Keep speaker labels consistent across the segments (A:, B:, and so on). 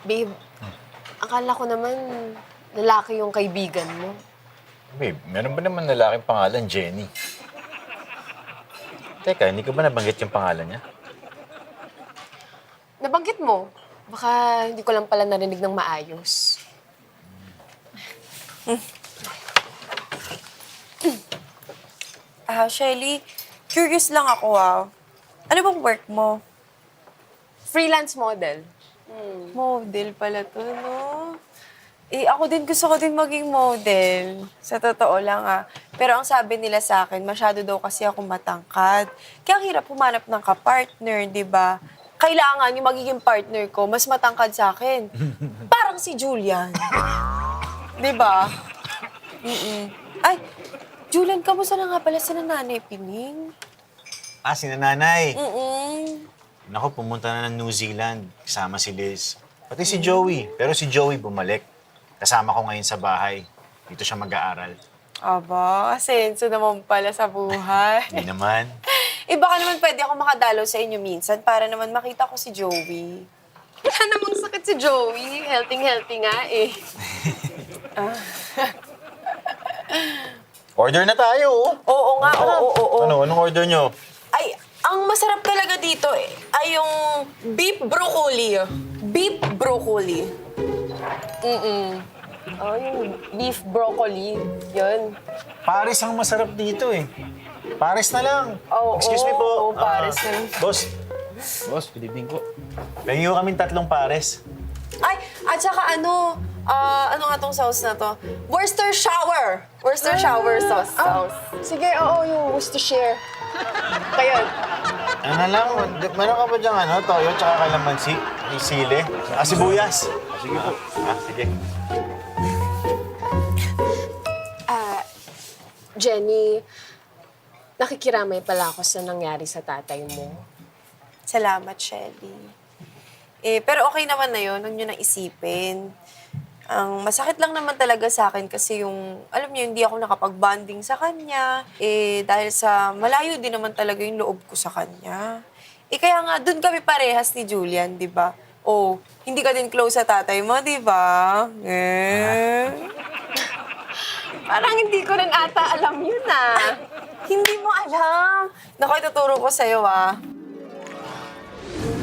A: Babe, akala ko naman lalaki yung kaibigan mo.
B: Babe, meron ba naman lalaking pangalan Jenny? Teka, hindi ko ba nabanggit yung pangalan niya?
A: Nabanggit mo. Baka hindi ko lang pala narinig ng maayos.
C: Shelly, curious lang ako Ano bang work mo?
A: Freelance model.
C: Model pala to, no? Ako din gusto ko din maging model. Sa totoo lang Pero ang sabi nila sa akin, masyado daw kasi ako matangkad. Kaya ang hirap humanap ng kapartner, di ba? Kailangan yung magiging partner ko, mas matangkad sa akin. Parang si Julian. Di ba? Ay, Julian, kamusta na nga pala si Nanay Pining?
B: Si nanay.
C: Mm-mm.
B: Pumunta na ng New Zealand. Kasama si Liz. Pati si Joey. Pero si Joey bumalik. Kasama ko ngayon sa bahay. Dito siya mag-aaral.
C: Aba, asenso naman pala sa buhay.
B: Hindi naman.
C: Baka naman pwede ako makadalaw sa inyo minsan para naman makita ko si Joey.
A: Wala namang sakit si Joey. Healthy nga eh.
B: Order na tayo, oh.
C: Oo nga, oo.
B: Anong order nyo?
C: Ay, ang masarap talaga dito ay yung beef broccoli. Beef broccoli.
A: Oh, yung beef broccoli. Yun.
B: Paris ang masarap dito, eh. Paris na lang. Excuse me po.
C: Paris na lang.
B: Boss,
D: Boss, good evening po.
B: pahingin ko kaming 3 Pares.
C: Ay, at saka ano nga tong sauce na to? Worcestershire sauce.
A: Sige, oo, yung Worcestershire. Kayo.
B: Ano na lang, meron ka ba diyang toyo tsaka kalamansi? May sili? Sibuyas?
D: Sige po.
B: Sige.
A: Jenny, nakikiramay pala ako sa nangyari sa tatay mo.
C: Salamat, Shelly. Pero okay naman na yun. Huwag nyo nang isipin. Ang masakit lang naman talaga sa akin kasi yung, alam niyo, hindi ako nakapag-bonding sa kanya. Dahil sa malayo din naman talaga yung loob ko sa kanya. Kaya nga, dun kami parehas ni Julian, di ba? Hindi ka din close sa tatay mo, di ba?
A: Parang hindi ko rin ata alam yun
C: Hindi mo alam. Naku, ituturo ko sa'yo,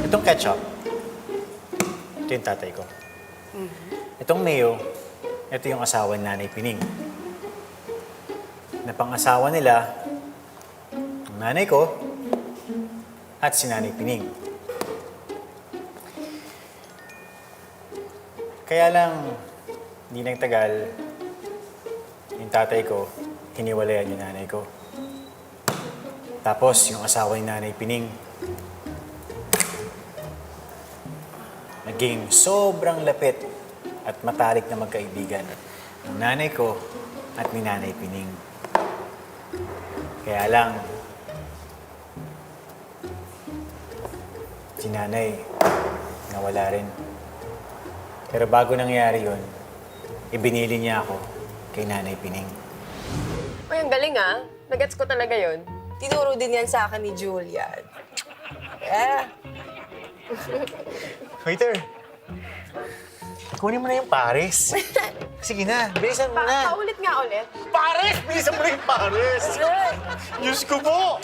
B: Itong ketchup, ito yung tatay ko. Itong mayo, ito yung asawa ni Nanay Pining. Na pang-asawa nila, ang nanay ko at si Nanay Pining. Kaya lang, hindi nagtagal, yung tatay ko, hiniwalayan yung nanay ko. Tapos, yung asawa ni Nanay Pining, naging sobrang lapit at matalik na magkaibigan ng nanay ko at ni Nanay Pining. Kaya lang, si nanay nawala rin. Pero bago nangyari yun, ibinili niya ako kay Nanay Pining.
A: Uy, ang galing Nagets ko talaga yun.
C: Tinuro din yan sa akin ni Julian.
B: Waiter! Kunin mo na yung Paris. Sige na, bilisan mo na.
A: Paulit nga ulit.
B: Paris! Bilisan mo na yung Paris! Diyos ko po!